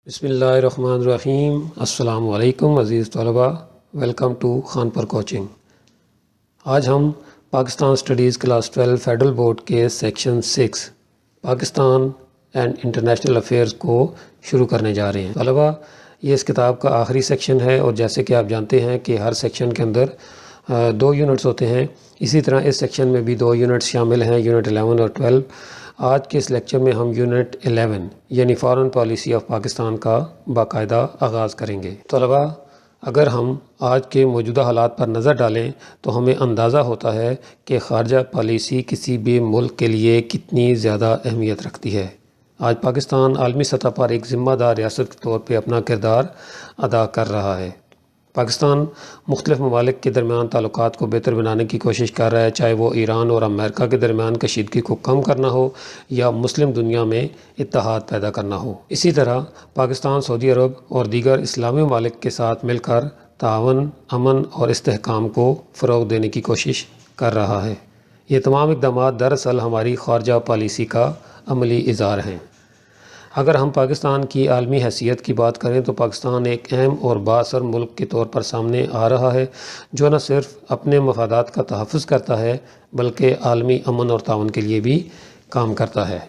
بسم اللہ الرحمن الرحیم۔ السلام علیکم عزیز طلباء، ویلکم ٹو خانپور کوچنگ۔ آج ہم Pakistan studies class 12 federal board کے section 6 Pakistan and international affairs کو شروع کرنے جا رہے ہیں۔ طلباء، یہ اس کتاب کا آخری سیکشن ہے اور جیسے کہ آپ جانتے ہیں کہ ہر سیکشن کے اندر 2 یونٹس ہوتے ہیں، اسی طرح اس سیکشن میں بھی 2 یونٹس شامل ہیں، یونٹ 11 اور 12۔ آج کے اس لیکچر میں ہم یونٹ 11 یعنی فارن پالیسی آف پاکستان کا باقاعدہ آغاز کریں گے۔ طلباء، اگر ہم آج کے موجودہ حالات پر نظر ڈالیں تو ہمیں اندازہ ہوتا ہے کہ خارجہ پالیسی کسی بھی ملک کے لیے کتنی زیادہ اہمیت رکھتی ہے۔ آج پاکستان عالمی سطح پر ایک ذمہ دار ریاست کے طور پہ اپنا کردار ادا کر رہا ہے۔ پاکستان مختلف ممالک کے درمیان تعلقات کو بہتر بنانے کی کوشش کر رہا ہے، چاہے وہ ایران اور امریکہ کے درمیان کشیدگی کو کم کرنا ہو یا مسلم دنیا میں اتحاد پیدا کرنا ہو۔ اسی طرح پاکستان سعودی عرب اور دیگر اسلامی ممالک کے ساتھ مل کر تعاون، امن اور استحکام کو فروغ دینے کی کوشش کر رہا ہے۔ یہ تمام اقدامات دراصل ہماری خارجہ پالیسی کا عملی اظہار ہیں۔ اگر ہم پاکستان کی عالمی حیثیت کی بات کریں تو پاکستان ایک اہم اور بااثر ملک کے طور پر سامنے آ رہا ہے، جو نہ صرف اپنے مفادات کا تحفظ کرتا ہے بلکہ عالمی امن اور تعاون کے لیے بھی کام کرتا ہے۔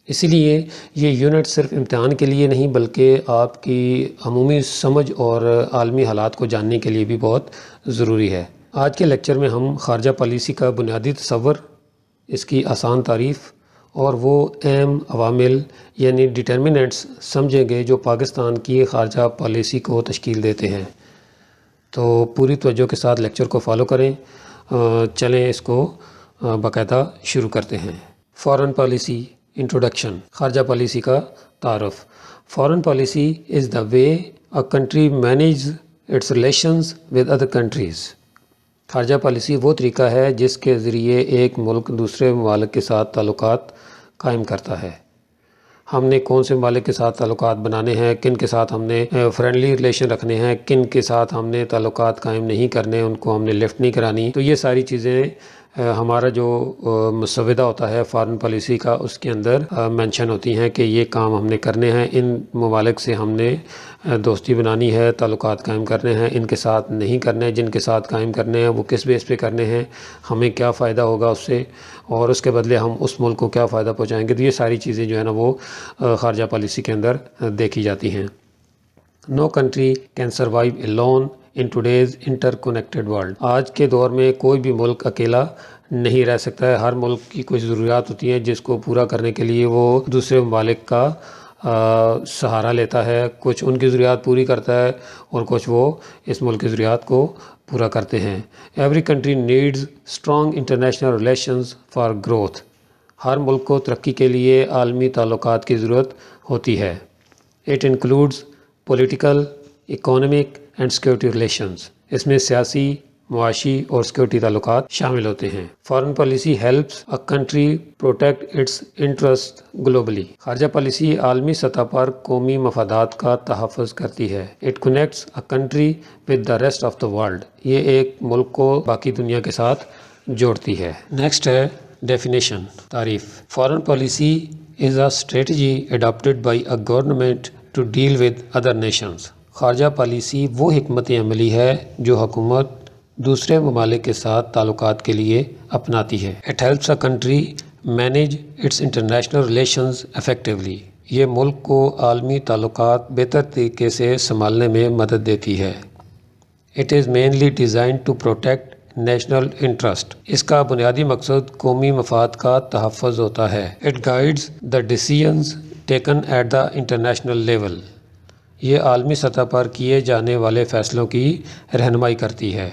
اسی لیے یہ یونٹ صرف امتحان کے لیے نہیں بلکہ آپ کی عمومی سمجھ اور عالمی حالات کو جاننے کے لیے بھی بہت ضروری ہے۔ آج کے لیکچر میں ہم خارجہ پالیسی کا بنیادی تصور، اس کی آسان تعریف اور وہ اہم عوامل یعنی ڈٹرمننٹس سمجھیں گے جو پاکستان کی خارجہ پالیسی کو تشکیل دیتے ہیں۔ تو پوری توجہ کے ساتھ لیکچر کو فالو کریں۔ چلیں اس کو باقاعدہ شروع کرتے ہیں۔ Foreign policy introduction. خارجہ پالیسی کا تعارف۔ Foreign policy is the way a country manages its relations with other countries. خارجہ پالیسی وہ طریقہ ہے جس کے ذریعے ایک ملک دوسرے ممالک کے ساتھ تعلقات قائم کرتا ہے۔ ہم نے کون سے ممالک کے ساتھ تعلقات بنانے ہیں، کن کے ساتھ ہم نے فرینڈلی ریلیشن رکھنے ہیں، کن کے ساتھ ہم نے تعلقات قائم نہیں کرنے، ان کو ہم نے لفٹ نہیں کرانی۔ تو یہ ساری چیزیں ہمارا جو مسودہ ہوتا ہے فارن پالیسی کا، اس کے اندر مینشن ہوتی ہیں کہ یہ کام ہم نے کرنے ہیں، ان ممالک سے ہم نے دوستی بنانی ہے، تعلقات قائم کرنے ہیں، ان کے ساتھ نہیں کرنے، جن کے ساتھ قائم کرنے ہیں وہ کس بیس پہ کرنے ہیں، ہمیں کیا فائدہ ہوگا اس سے اور اس کے بدلے ہم اس ملک کو کیا فائدہ پہنچائیں گے۔ تو یہ ساری چیزیں جو ہے نا وہ خارجہ پالیسی کے اندر دیکھی جاتی ہیں۔ No country can survive alone in today's interconnected world۔ آج کے دور میں کوئی بھی ملک اکیلا نہیں رہ سکتا ہے۔ ہر ملک کی کچھ ضروریات ہوتی ہیں جس کو پورا کرنے کے لیے وہ دوسرے ممالک کا سہارا لیتا ہے، کچھ ان کی ضروریات پوری کرتا ہے اور کچھ وہ اس ملک کی ضروریات کو پورا کرتے ہیں۔ Every country needs strong international relations for growth. ہر ملک کو ترقی کے لیے عالمی تعلقات کی ضرورت ہوتی ہے۔ It includes political, economic and security relations. اس میں سیاسی، معاشی اور سیکورٹی تعلقات شامل ہوتے ہیں۔ Foreign policy helps a country protect its interest globally. خارجہ پالیسی عالمی سطح پر قومی مفادات کا تحفظ کرتی ہے۔ It connects a country with the rest of the world. یہ ایک ملک کو باقی دنیا کے ساتھ جوڑتی ہے۔ نیکسٹ ہے ڈیفینیشن، تعریف۔ Foreign policy is a strategy adapted by a government to deal with other nations. خارجہ پالیسی وہ حکمت عملی ہے جو حکومت دوسرے ممالک کے ساتھ تعلقات کے لیے اپناتی ہے۔ It helps a country manage its international relations effectively. یہ ملک کو عالمی تعلقات بہتر طریقے سے سنبھالنے میں مدد دیتی ہے۔ It is mainly designed to protect national interest. اس کا بنیادی مقصد قومی مفاد کا تحفظ ہوتا ہے۔ It guides the decisions taken at the international level. یہ عالمی سطح پر کیے جانے والے فیصلوں کی رہنمائی کرتی ہے۔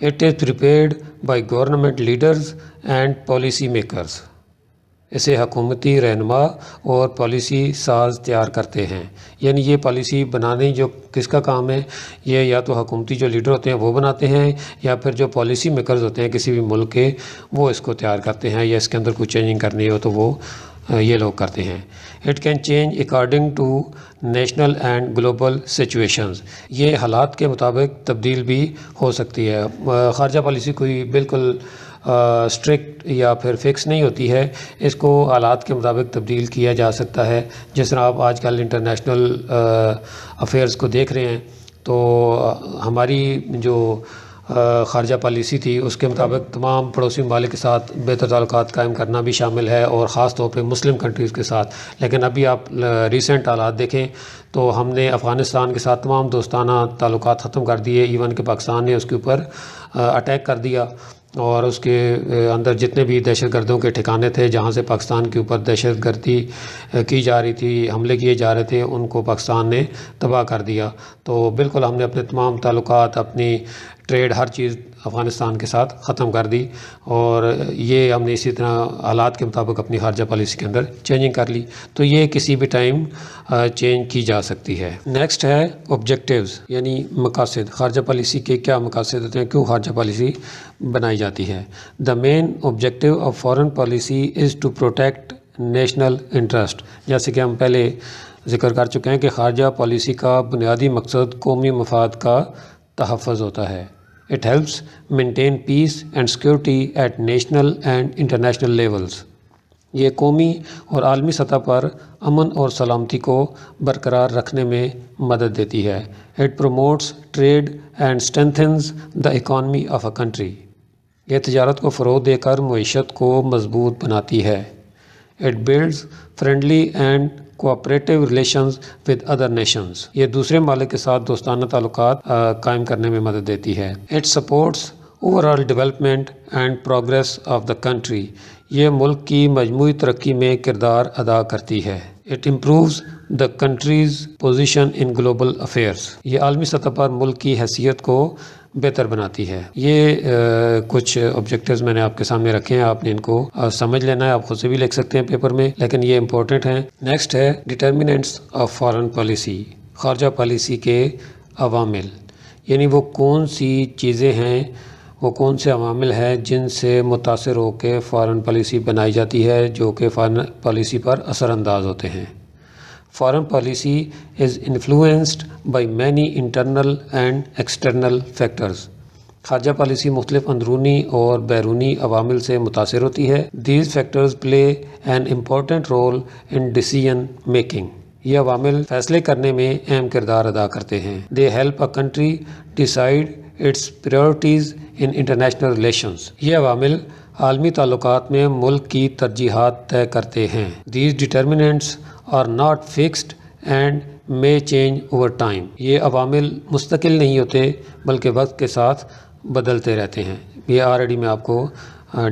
It is prepared by government leaders and policy makers. اسے حکومتی رہنما اور پالیسی ساز تیار کرتے ہیں۔ یعنی یہ پالیسی بنانے جو کس کا کام ہے، یہ یا تو حکومتی جو لیڈر ہوتے ہیں وہ بناتے ہیں یا پھر جو پالیسی میکرز ہوتے ہیں کسی بھی ملک کے، وہ اس کو تیار کرتے ہیں یا اس کے اندر کچھ چینجنگ کرنی ہو تو وہ یہ لوگ کرتے ہیں۔ It can change according to national and global situations. یہ حالات کے مطابق تبدیل بھی ہو سکتی ہے۔ خارجہ پالیسی کوئی بالکل اسٹرکٹ یا پھر فکس نہیں ہوتی ہے، اس کو حالات کے مطابق تبدیل کیا جا سکتا ہے. جس طرح آپ آج کل انٹرنیشنل افیئرز کو دیکھ رہے ہیں تو ہماری جو خارجہ پالیسی تھی اس کے مطابق تمام پڑوسی ممالک کے ساتھ بہتر تعلقات قائم کرنا بھی شامل ہے، اور خاص طور پہ مسلم کنٹریز کے ساتھ. لیکن ابھی آپ ریسنٹ حالات دیکھیں تو ہم نے افغانستان کے ساتھ تمام دوستانہ تعلقات ختم کر دیے، ایون کہ پاکستان نے اس کے اوپر اٹیک کر دیا، اور اس کے اندر جتنے بھی دہشت گردوں کے ٹھکانے تھے جہاں سے پاکستان کے اوپر دہشت گردی کی جا رہی تھی، حملے کیے جا رہے تھے، ان کو پاکستان نے تباہ کر دیا. تو بالکل ہم نے اپنے تمام تعلقات، اپنی ٹریڈ، ہر چیز افغانستان کے ساتھ ختم کر دی، اور یہ ہم نے اسی طرح حالات کے مطابق اپنی خارجہ پالیسی کے اندر چینجنگ کر لی. تو یہ کسی بھی ٹائم چینج کی جا سکتی ہے. نیکسٹ ہے آبجیکٹیوز، یعنی مقاصد. خارجہ پالیسی کے کیا مقاصد ہوتے ہیں، کیوں خارجہ پالیسی بنائی جاتی ہے؟ The main objective of foreign policy is to protect national interest. جیسے کہ ہم پہلے ذکر کر چکے ہیں کہ خارجہ پالیسی کا بنیادی مقصد قومی مفاد کا تحفظ ہوتا ہے. It helps maintain peace and security at national and international levels. یہ قومی اور عالمی سطح پر امن اور سلامتی کو برقرار رکھنے میں مدد دیتی ہے. It promotes trade and strengthens the economy of a country. یہ تجارت کو فروغ دے کر معیشت کو مضبوط بناتی ہے. It builds friendly and cooperative relations with other nations. یہ دوسرے ممالک کے ساتھ دوستانہ تعلقات قائم کرنے میں مدد دیتی ہے. It supports overall development and progress of the country. یہ ملک کی مجموعی ترقی میں کردار ادا کرتی ہے. It improves the country's position in global affairs. یہ عالمی سطح پر ملک کی حیثیت کو بہتر بناتی ہے. یہ کچھ آبجیکٹیوز میں نے آپ کے سامنے رکھے ہیں، آپ نے ان کو سمجھ لینا ہے. آپ خود سے بھی لکھ سکتے ہیں پیپر میں، لیکن یہ امپورٹنٹ ہیں. نیکسٹ ہے ڈٹرمیننٹس آف فارن پالیسی. خارجہ پالیسی کے عوامل، یعنی وہ کون سی چیزیں ہیں، وہ کون سے عوامل ہیں جن سے متاثر ہو کے فارن پالیسی بنائی جاتی ہے، جو کہ فارن پالیسی پر اثر انداز ہوتے ہیں. Foreign policy is influenced by many internal and external factors. خارجہ پالیسی مختلف اندرونی اور بیرونی عوامل سے متاثر ہوتی ہے. These factors play an important role in decision making. یہ عوامل فیصلے کرنے میں اہم کردار ادا کرتے ہیں. They help a country decide its priorities in international relations. یہ عوامل عالمی تعلقات میں ملک کی ترجیحات طے کرتے ہیں. These determinants are not fixed and may change over time. یہ عوامل مستقل نہیں ہوتے بلکہ وقت کے ساتھ بدلتے رہتے ہیں. یہ آلریڈی میں آپ کو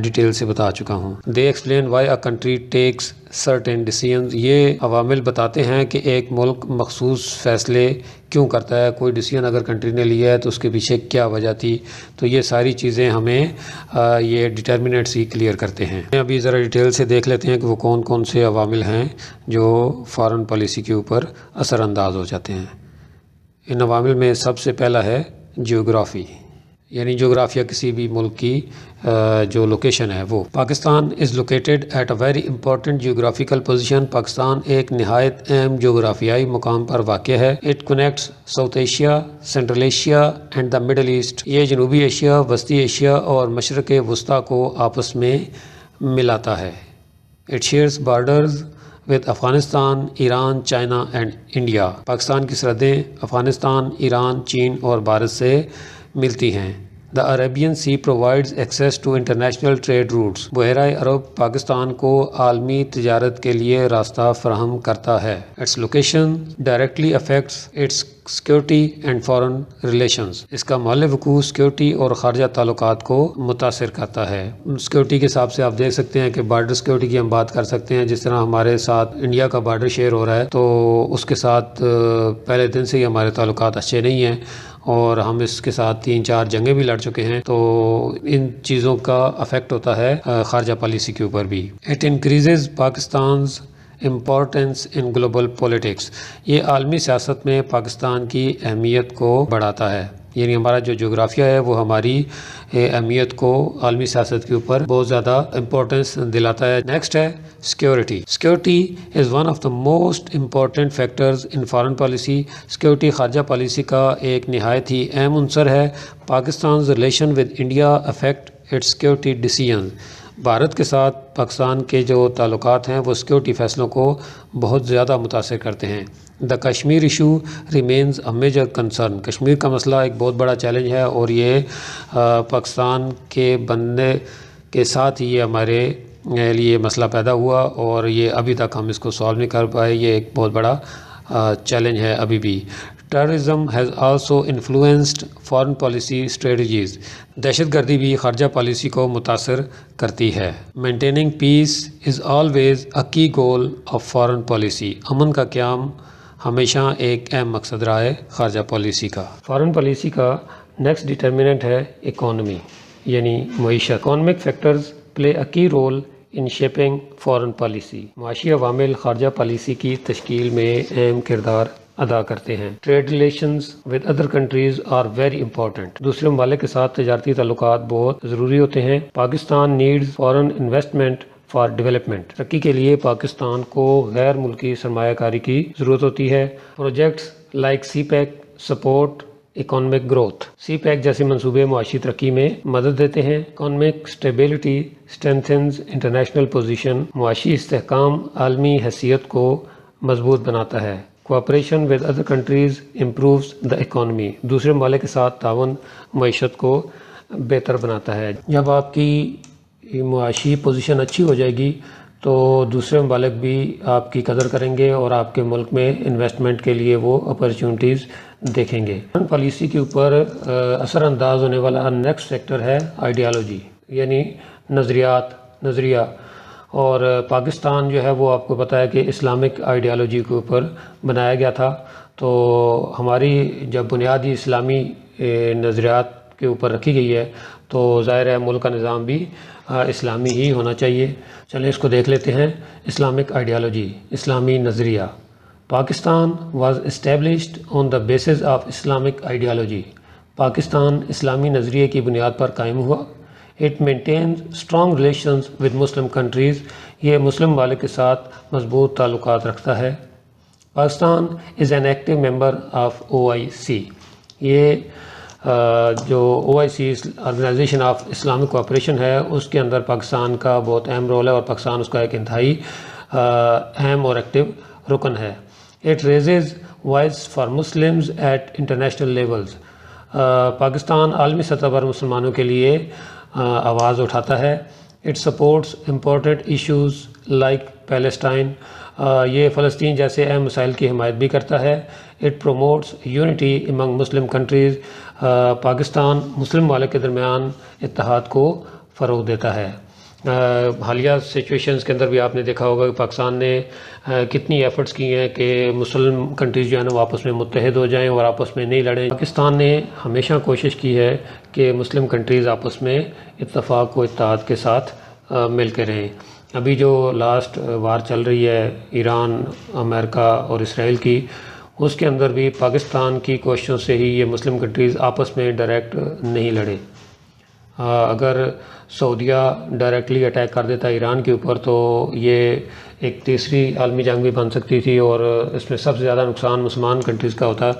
ڈیٹیل سے بتا چکا ہوں. They explain why a country takes certain decisions. یہ عوامل بتاتے ہیں کہ ایک ملک مخصوص فیصلے کیوں کرتا ہے. کوئی ڈیسیژن اگر کنٹری نے لیا ہے تو اس کے پیچھے کیا وجہ تھی. تو یہ ساری چیزیں ہمیں یہ ڈٹرمیننٹس ہی کلیئر کرتے ہیں. ابھی ذرا ڈیٹیل سے دیکھ لیتے ہیں کہ وہ کون کون سے عوامل ہیں جو فارن پالیسی کے اوپر اثر انداز ہو جاتے ہیں. ان عوامل میں سب سے پہلا ہے جیوگرافی، یعنی جغرافیہ کسی بھی ملک کی جو لوکیشن ہے وہ. Pakistan is located at a very important geographical position. Pakistan ایک نہایت اہم جغرافیائی مقام پر واقع ہے. It connects South Asia, Central Asia and the Middle East. یہ جنوبی ایشیا، وسطی ایشیا اور مشرق وسطیٰ کو آپس میں ملاتا ہے. It shares borders with Afghanistan, Iran, China and India. Pakistan کی سرحدیں افغانستان، ایران، چین اور بھارت سے ملتی ہیں. The Arabian Sea provides access to international trade routes. بحیرہ عرب پاکستان کو عالمی تجارت کے لیے راستہ فراہم کرتا ہے. Its location directly affects its security and foreign relations. اس کا محل وقوع سیکورٹی اور خارجہ تعلقات کو متاثر کرتا ہے. سیکورٹی کے حساب سے آپ دیکھ سکتے ہیں کہ بارڈر سیکورٹی کی ہم بات کر سکتے ہیں. جس طرح ہمارے ساتھ انڈیا کا بارڈر شیئر ہو رہا ہے تو اس کے ساتھ پہلے دن سے ہی ہمارے تعلقات اچھے نہیں ہیں، اور ہم اس کے ساتھ 3-4 جنگیں بھی لڑ چکے ہیں. تو ان چیزوں کا افیکٹ ہوتا ہے خارجہ پالیسی کے اوپر بھی. It increases Pakistan's importance in global politics. یہ عالمی سیاست میں پاکستان کی اہمیت کو بڑھاتا ہے. یعنی ہمارا جو جغرافیہ ہے وہ ہماری اہمیت کو عالمی سیاست کے اوپر بہت زیادہ امپورٹنس دلاتا ہے. نیکسٹ ہے security. Security is one of the most important factors in foreign policy. Security خارجہ پالیسی کا ایک نہایت ہی اہم عنصر ہے. Pakistan's relation with India affect its security decisions. Bharat کے ساتھ پاکستان کے جو تعلقات ہیں وہ سیکیورٹی فیصلوں کو بہت زیادہ متاثر کرتے ہیں. The Kashmir issue remains a major concern. Kashmir کا مسئلہ ایک بہت بڑا چیلنج ہے اور یہ پاکستان کے بننے کے ساتھ ہی یہ ہمارے لیے مسئلہ پیدا ہوا اور یہ ابھی تک ہم اس کو سالو نہیں کر پائے. یہ ایک بہت بڑا چیلنج ہے ابھی بھی. Terrorism has also influenced foreign policy strategies. دہشت گردی بھی خارجہ پالیسی کو متاثر کرتی ہے. Maintaining piece is always a کی گول آف فارن پالیسی. امن کا قیام ہمیشہ ایک اہم مقصد رہا ہے خارجہ پالیسی کا. فارن پالیسی کا نیکسٹ ڈٹرمننٹ ہے اکانومی یعنی معیشت. Economic factors play a key role in shaping foreign policy. معاشی عوامل خارجہ پالیسی کی تشکیل میں اہم کردار ادا کرتے ہیں. Trade relations with other countries are very important. دوسرے ممالک کے ساتھ تجارتی تعلقات بہت ضروری ہوتے ہیں. Pakistan needs foreign investment for development. ترقی کے لیے پاکستان کو غیر ملکی سرمایہ کاری کی ضرورت ہوتی ہے. پروجیکٹس لائک سی پیک سپورٹ اکانومک گروتھ. سی پیک جیسے منصوبے معاشی ترقی میں مدد دیتے ہیں. Economic stability strengthens international position. معاشی استحکام عالمی حیثیت کو مضبوط بناتا ہے. Cooperation with other countries improves the economy. دوسرے ممالک کے ساتھ تعاون معیشت کو بہتر بناتا ہے. جب آپ کی معاشی پوزیشن اچھی ہو جائے گی تو دوسرے ممالک بھی آپ کی قدر کریں گے اور آپ کے ملک میں انویسٹمنٹ کے لیے وہ اپرچونٹیز دیکھیں گے. فارن پالیسی کے اوپر اثر انداز ہونے والا نیکسٹ سیکٹر ہے آئیڈیالوجی یعنی نظریہ. اور پاکستان جو ہے وہ آپ کو پتہ ہے کہ اسلامک آئیڈیالوجی کے اوپر بنایا گیا تھا. تو ہماری جب بنیادی اسلامی نظریات کے اوپر رکھی گئی ہے تو ظاہر ہے ملک کا نظام بھی اسلامی ہی ہونا چاہیے. چلیں اس کو دیکھ لیتے ہیں. اسلامک آئیڈیالوجی اسلامی نظریہ. Pakistan was established on the basis of Islamic ideology. Pakistan اسلامی نظریے کی بنیاد پر قائم ہوا. It maintains strong relations with Muslim countries. یہ مسلم ممالک کے ساتھ مضبوط تعلقات رکھتا ہے. Pakistan is an active member of OIC. یہ جو OIC organization of Islamic cooperation ہے اس کے اندر پاکستان کا بہت اہم رول ہے اور پاکستان اس کا ایک انتہائی اہم اور ایکٹیو رکن ہے. It raises voice for Muslims at international levels. Pakistan عالمی سطح پر مسلمانوں کے لیے آواز اٹھاتا ہے. It supports important issues like Palestine. یہ فلسطین جیسے اہم مسائل کی حمایت بھی کرتا ہے. It promotes unity among Muslim countries. Pakistan مسلم ممالک کے درمیان اتحاد کو فروغ دیتا ہے. حالیہ سچویشنز کے اندر بھی آپ نے دیکھا ہوگا کہ پاکستان نے کتنی ایفرٹس کی ہیں کہ مسلم کنٹریز جو ہیں نا وہ آپس میں متحد ہو جائیں اور آپس میں نہیں لڑیں. پاکستان نے ہمیشہ کوشش کی ہے کہ مسلم کنٹریز آپس میں اتفاق و اتحاد کے ساتھ مل کے رہیں. ابھی جو لاسٹ وار چل رہی ہے ایران امریکہ اور اسرائیل کی اس کے اندر بھی پاکستان کی کوششوں سے ہی یہ مسلم کنٹریز آپس میں ڈائریکٹ نہیں لڑے. اگر سعودیہ ڈائریکٹلی اٹیک کر دیتا ایران کے اوپر تو یہ ایک تیسری عالمی جنگ بھی بن سکتی تھی اور اس میں سب سے زیادہ نقصان مسلمان کنٹریز کا ہوتا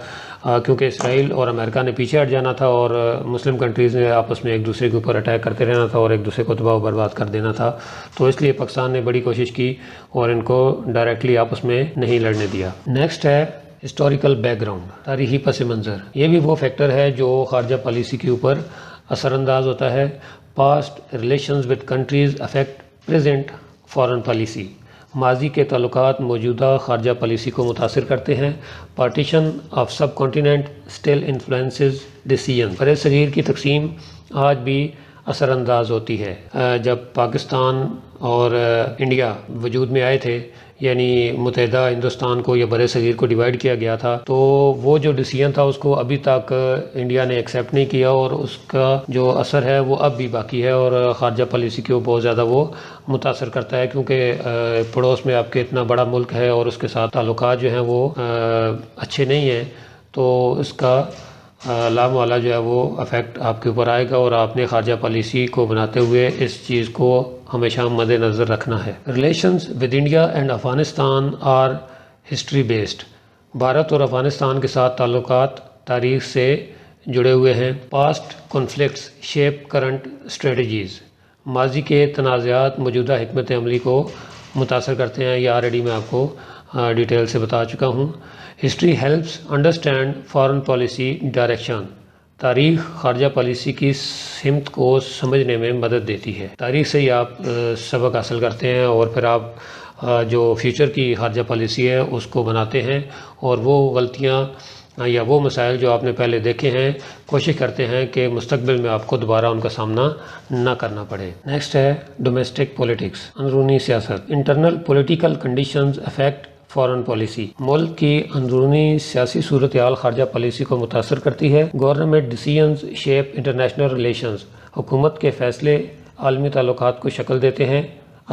کیونکہ اسرائیل اور امریکہ نے پیچھے ہٹ جانا تھا اور مسلم کنٹریز نے آپس میں ایک دوسرے کے اوپر اٹیک کرتے رہنا تھا اور ایک دوسرے کو تباہ و برباد کر دینا تھا. تو اس لیے پاکستان نے بڑی کوشش کی اور ان کو ڈائریکٹلی آپس میں نہیں لڑنے دیا. نیکسٹ ہے ہسٹوریکل بیک گراؤنڈ تاریخی پس منظر. یہ بھی وہ فیکٹر ہے جو خارجہ پالیسی کے اوپر اثر انداز ہوتا ہے. Past relations with countries affect present foreign policy. ماضی کے تعلقات موجودہ خارجہ پالیسی کو متاثر کرتے ہیں. Partition of subcontinent still influences decision. بر صغیر کی تقسیم آج بھی اثر انداز ہوتی ہے. جب پاکستان اور انڈیا وجود میں آئے تھے یعنی متحدہ ہندوستان کو یا بر صغیر کو ڈیوائیڈ کیا گیا تھا تو وہ جو ڈیسیژن تھا اس کو ابھی تک انڈیا نے ایکسیپٹ نہیں کیا اور اس کا جو اثر ہے وہ اب بھی باقی ہے اور خارجہ پالیسی کو بہت زیادہ وہ متاثر کرتا ہے کیونکہ پڑوس میں آپ کے اتنا بڑا ملک ہے اور اس کے ساتھ تعلقات جو ہیں وہ اچھے نہیں ہیں تو اس کا لامحالہ جو ہے وہ افیکٹ آپ کے اوپر آئے گا اور آپ نے خارجہ پالیسی کو بناتے ہوئے اس چیز کو ہمیشہ مد نظر رکھنا ہے. Relations with India and Afghanistan our history based. Bharat اور افغانستان کے ساتھ تعلقات تاریخ سے جڑے ہوئے ہیں۔ Past conflicts shape current strategies, ماضی کے تنازعات موجودہ حکمت عملی کو متاثر کرتے ہیں، یہ آلریڈی میں آپ کو ڈیٹیل سے بتا چکا ہوں۔ History helps understand foreign policy direction, تاریخ خارجہ پالیسی کی سمت کو سمجھنے میں مدد دیتی ہے۔ تاریخ سے ہی آپ سبق حاصل کرتے ہیں اور پھر آپ جو فیوچر کی خارجہ پالیسی ہے اس کو بناتے ہیں، اور وہ غلطیاں یا وہ مسائل جو آپ نے پہلے دیکھے ہیں کوشش کرتے ہیں کہ مستقبل میں آپ کو دوبارہ ان کا سامنا نہ کرنا پڑے۔ نیکسٹ ہے ڈومیسٹک پولیٹکس، اندرونی سیاست۔ Internal political conditions affect foreign policy, ملک کی اندرونی سیاسی صورتحال خارجہ پالیسی کو متاثر کرتی ہے۔ Government decisions shape international relations, حکومت کے فیصلے عالمی تعلقات کو شکل دیتے ہیں،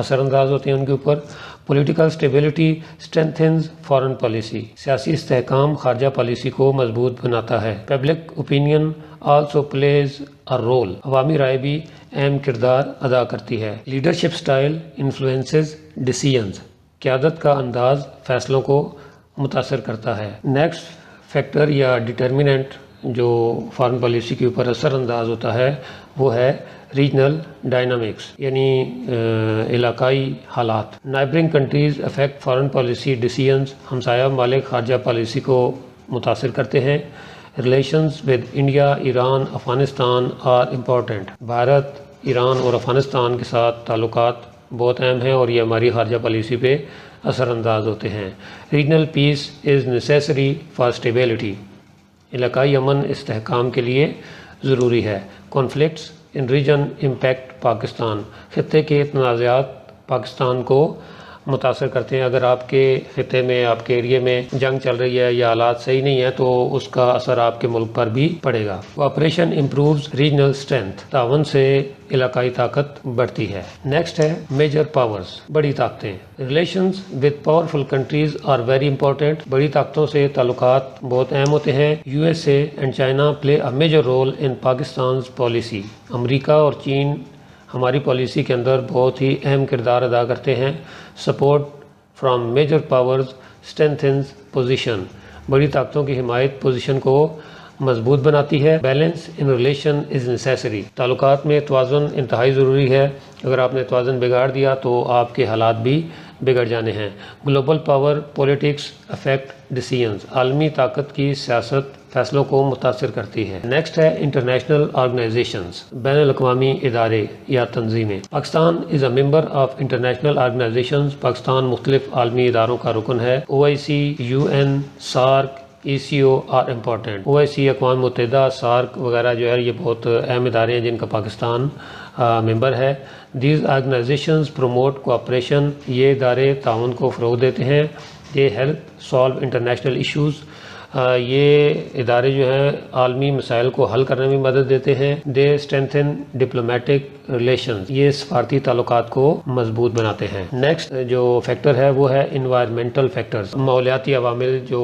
اثر انداز ہوتے ہیں ان کے اوپر۔ Political stability strengthens foreign policy, سیاسی استحکام خارجہ پالیسی کو مضبوط بناتا ہے۔ Public opinion also plays a role, عوامی رائے بھی اہم کردار ادا کرتی ہے۔ لیڈرشپ اسٹائل انفلوئنسز ڈیسیژنز، قیادت کا انداز فیصلوں کو متاثر کرتا ہے۔ نیکسٹ فیکٹر یا ڈٹرمننٹ جو فارن پالیسی کے اوپر اثر انداز ہوتا ہے وہ ہے ریجنل ڈائنامکس، یعنی علاقائی حالات۔ Neighbouring countries affect foreign policy decisions, ہمسایہ ممالک خارجہ پالیسی کو متاثر کرتے ہیں۔ Relations with India, Iran, Afghanistan are important, Bharat, Iran اور افغانستان کے ساتھ تعلقات بہت اہم ہیں اور یہ ہماری خارجہ پالیسی پہ اثر انداز ہوتے ہیں۔ Regional peace is necessary for stability, علاقائی امن استحکام کے لیے ضروری ہے۔ Conflicts in region impact Pakistan, خطے کے تنازعات پاکستان کو متاثر کرتے ہیں۔ اگر آپ کے خطے میں، آپ کے ایریے میں جنگ چل رہی ہے یا حالات صحیح نہیں ہے تو اس کا اثر آپ کے ملک پر بھی پڑے گا۔ کوآپریشن امپرووز ریجنل اسٹرینتھ، تعاون سے علاقائی طاقت بڑھتی ہے۔ نیکسٹ ہے میجر پاورز، بڑی طاقتیں۔ Relations with powerful countries are very important, بڑی طاقتوں سے تعلقات بہت اہم ہوتے ہیں۔ U S A and China play a major role in Pakistan's policy, امریکہ اور چین ہماری پالیسی کے اندر بہت ہی اہم کردار ادا کرتے ہیں۔ Support from major powers strengthens position, بڑی طاقتوں کی حمایت پوزیشن کو مضبوط بناتی ہے۔ Balance in relation is necessary, تعلقات میں توازن انتہائی ضروری ہے، اگر آپ نے توازن بگاڑ دیا تو آپ کے حالات بھی بگڑ جانے ہیں۔ Global power politics affect decisions, عالمی طاقت کی سیاست فیصلوں کو متاثر کرتی ہے۔ نیکسٹ ہے انٹرنیشنل آرگنائزیشنز، بین الاقوامی ادارے یا تنظیمیں۔ Pakistan is a member of international organisations, Pakistan مختلف عالمی اداروں کا رکن ہے۔ O I C, U N, SAARC, E C O are important. O I C اقوام متحدہ، سارک وغیرہ جو ہے یہ بہت اہم ادارے ہیں جن کا پاکستان ممبر ہے۔ دیز آرگنائزیشنز پروموٹ کوآپریشن، یہ ادارے تعاون کو فروغ دیتے ہیں۔ They help solve international issues, یہ ادارے جو ہیں عالمی مسائل کو حل کرنے میں مدد دیتے ہیں۔ دے اسٹرینتھن ڈپلومیٹک ریلیشنز، یہ سفارتی تعلقات کو مضبوط بناتے ہیں۔ نیکسٹ جو فیکٹر ہے وہ ہے انوائرمنٹل فیکٹرز، ماحولیاتی عوامل جو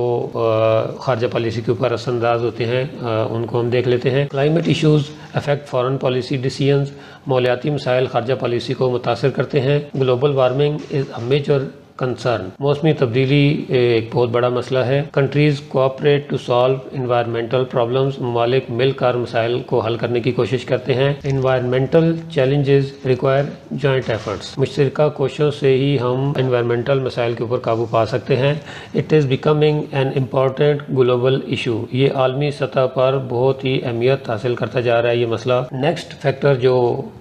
خارجہ پالیسی کے اوپر اثر انداز ہوتے ہیں ان کو ہم دیکھ لیتے ہیں۔ Climate issues affect foreign policy decisions, ماحولیاتی مسائل خارجہ پالیسی کو متاثر کرتے ہیں۔ Global warming is a major concern, موسمی تبدیلی ایک بہت بڑا مسئلہ ہے۔ Countries cooperate to solve environmental problems, ممالک مل کر مسائل کو حل کرنے کی کوشش کرتے ہیں۔ Environmental challenges require joint efforts, مشترکہ کوششوں سے ہی ہم انوائرمنٹل مسائل کے اوپر قابو پا سکتے ہیں۔ It is becoming an important global issue, یہ عالمی سطح پر بہت ہی اہمیت حاصل کرتا جا رہا ہے یہ مسئلہ۔ نیکسٹ فیکٹر جو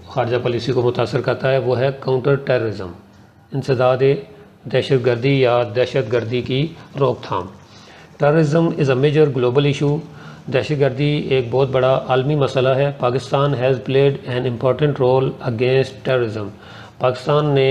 خارجہ پالیسی کو متاثر کرتا ہے وہ ہے کاؤنٹر ٹیررزم، انسداد دہشت گردی یا دہشت گردی کی روک تھام۔ Terrorism is a major global issue, دہشت گردی ایک بہت بڑا عالمی مسئلہ ہے۔ Pakistan has played an important role against terrorism, Pakistan نے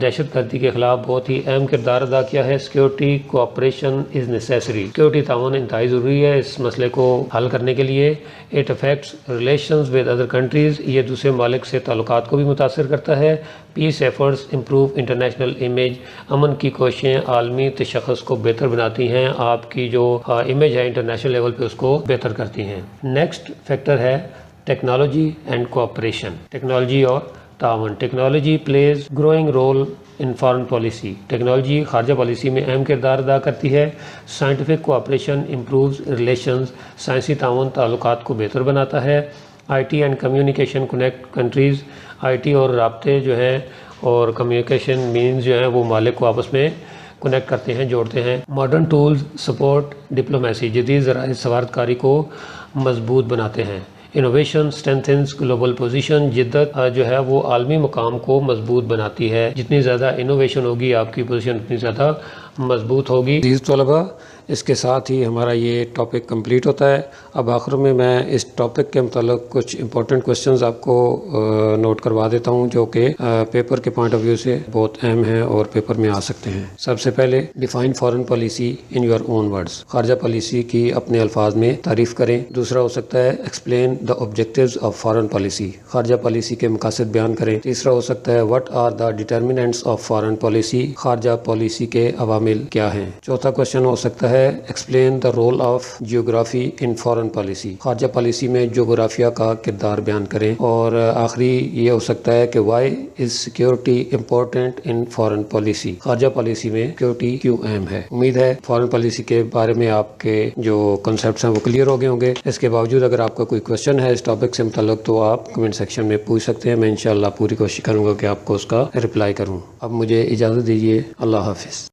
دہشت گردی کے خلاف بہت ہی اہم کردار ادا کیا ہے۔ سیکورٹی کوآپریشن از نیسیسری، سیکورٹی تعاون انتہائی ضروری ہے اس مسئلے کو حل کرنے کے لیے۔ It affects relations with other countries, یہ دوسرے ممالک سے تعلقات کو بھی متاثر کرتا ہے۔ پیس ایفرٹس امپروو انٹرنیشنل امیج، امن کی کوششیں عالمی تشخص کو بہتر بناتی ہیں، آپ کی جو امیج ہے انٹرنیشنل لیول پہ اس کو بہتر کرتی ہیں۔ نیکسٹ فیکٹر ہے ٹیکنالوجی اینڈ کوآپریشن، ٹیکنالوجی اور تعاون. Technology plays growing role in foreign policy. Technology خارجہ پالیسی میں اہم کردار ادا کرتی ہے. Scientific cooperation improves relations. سائنسی تعاون تعلقات کو بہتر بناتا ہے. I T and communication connect countries. I T اور رابطے جو ہیں اور کمیونیکیشن مینز جو ہیں وہ ممالک کو آپس میں کنیکٹ کرتے ہیں، جوڑتے ہیں. Modern tools support diplomacy. جدید ذرائع سفارتکاری کو مضبوط بناتے ہیں. Innovation strengthens global position. جدت جو ہے وہ عالمی مقام کو مضبوط بناتی ہے. جتنی زیادہ انوویشن ہوگی آپ کی پوزیشن اتنی زیادہ مضبوط ہوگی. عزیز طلباء، اس کے ساتھ ہی ہمارا یہ ٹاپک کمپلیٹ ہوتا ہے. اب آخر میں اس ٹاپک کے متعلق کچھ امپورٹنٹ کوشچنز آپ کو نوٹ کروا دیتا ہوں جو کہ پیپر کے پوائنٹ آف ویو سے بہت اہم ہیں اور پیپر میں آ سکتے ہیں. سب سے پہلے define foreign policy in your own words. خارجہ پالیسی کی اپنے الفاظ میں تعریف کریں. دوسرا ہو سکتا ہے explain the objectives of foreign policy. خارجہ پالیسی کے مقاصد بیان کریں. تیسرا ہو سکتا ہے what are the determinants of foreign policy. خارجہ پالیسی کے عوامل کیا ہیں. چوتھا کوشچن ہو سکتا ہے explain the role of geography in foreign policy. خارجہ پالیسی میں جغرافیہ کا کردار بیان کریں. اور آخری یہ ہو سکتا ہے کہ why is security important in foreign policy. خارجہ پالیسی میں سیکیورٹی کیوں اہم ہے. امید ہے فارن پالیسی کے بارے میں آپ کے جو کنسیپٹس ہیں وہ کلیئر ہو گئے ہوں گے. اس کے باوجود اگر آپ کا کوئی کوشچن ہے اس ٹاپک سے متعلق تو آپ کمنٹ سیکشن میں پوچھ سکتے ہیں. میں انشاءاللہ پوری کوشش کروں گا کہ آپ کو اس کا رپلائی کروں. اب مجھے اجازت دیجیے. اللہ حافظ.